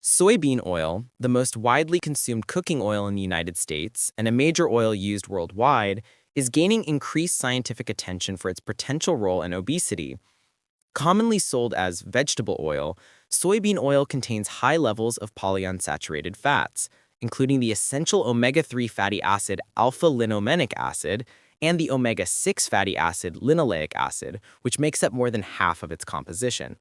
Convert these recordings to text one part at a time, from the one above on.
Soybean oil, the most widely consumed cooking oil in the United States and a major oil used worldwide, is gaining increased scientific attention for its potential role in obesity. Commonly sold as vegetable oil, soybean oil contains high levels of polyunsaturated fats, including the essential omega-3 fatty acid alpha-linolenic acid and the omega-6 fatty acid linoleic acid, which makes up more than half of its composition.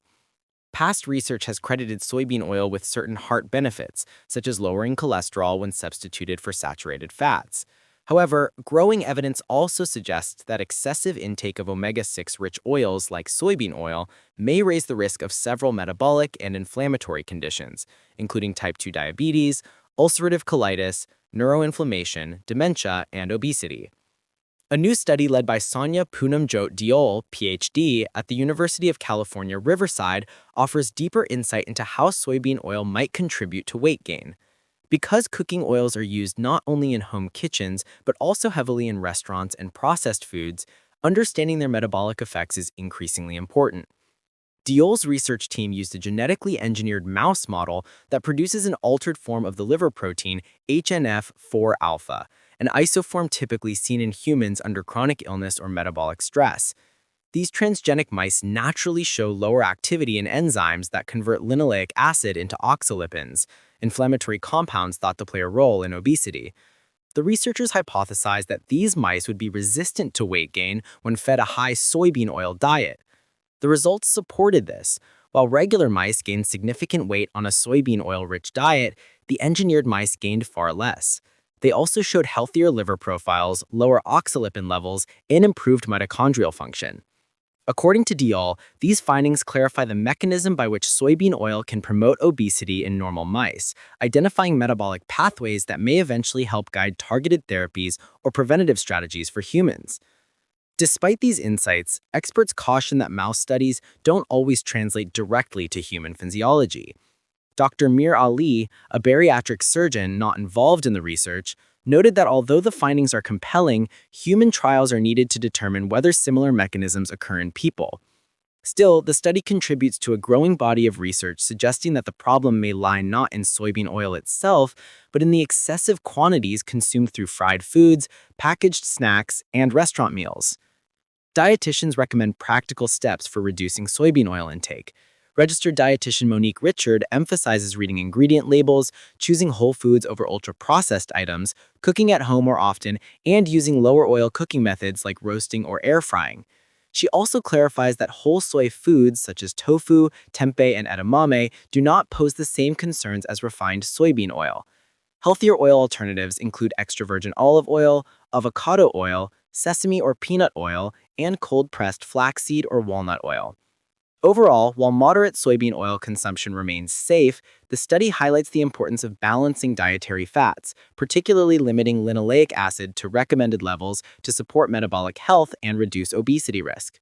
Past research has credited soybean oil with certain heart benefits, such as lowering cholesterol when substituted for saturated fats. However, growing evidence also suggests that excessive intake of omega-6 rich oils like soybean oil may raise the risk of several metabolic and inflammatory conditions, including type 2 diabetes, ulcerative colitis, neuroinflammation, dementia, and obesity. A new study led by Sonia Poonamjot Diol, PhD, at the University of California, Riverside, offers deeper insight into how soybean oil might contribute to weight gain. Because cooking oils are used not only in home kitchens, but also heavily in restaurants and processed foods, understanding their metabolic effects is increasingly important. Diol's research team used a genetically engineered mouse model that produces an altered form of the liver protein HNF4-alpha, an isoform typically seen in humans under chronic illness or metabolic stress. These transgenic mice naturally show lower activity in enzymes that convert linoleic acid into oxylipins, inflammatory compounds thought to play a role in obesity. The researchers hypothesized that these mice would be resistant to weight gain when fed a high soybean oil diet. The results supported this. While regular mice gained significant weight on a soybean oil-rich diet, the engineered mice gained far less. They also showed healthier liver profiles, lower oxylipin levels, and improved mitochondrial function. According to Diol, these findings clarify the mechanism by which soybean oil can promote obesity in normal mice, identifying metabolic pathways that may eventually help guide targeted therapies or preventative strategies for humans. Despite these insights, experts caution that mouse studies don't always translate directly to human physiology. Dr. Mir Ali, a bariatric surgeon not involved in the research, noted that although the findings are compelling, human trials are needed to determine whether similar mechanisms occur in people. Still, the study contributes to a growing body of research suggesting that the problem may lie not in soybean oil itself, but in the excessive quantities consumed through fried foods, packaged snacks, and restaurant meals. Dietitians recommend practical steps for reducing soybean oil intake. Registered dietitian Monique Richard emphasizes reading ingredient labels, choosing whole foods over ultra-processed items, cooking at home more often, and using lower oil cooking methods like roasting or air frying. She also clarifies that whole soy foods such as tofu, tempeh, and edamame do not pose the same concerns as refined soybean oil. Healthier oil alternatives include extra virgin olive oil, avocado oil, sesame or peanut oil, and cold-pressed flaxseed or walnut oil. Overall, while moderate soybean oil consumption remains safe, the study highlights the importance of balancing dietary fats, particularly limiting linoleic acid to recommended levels to support metabolic health and reduce obesity risk.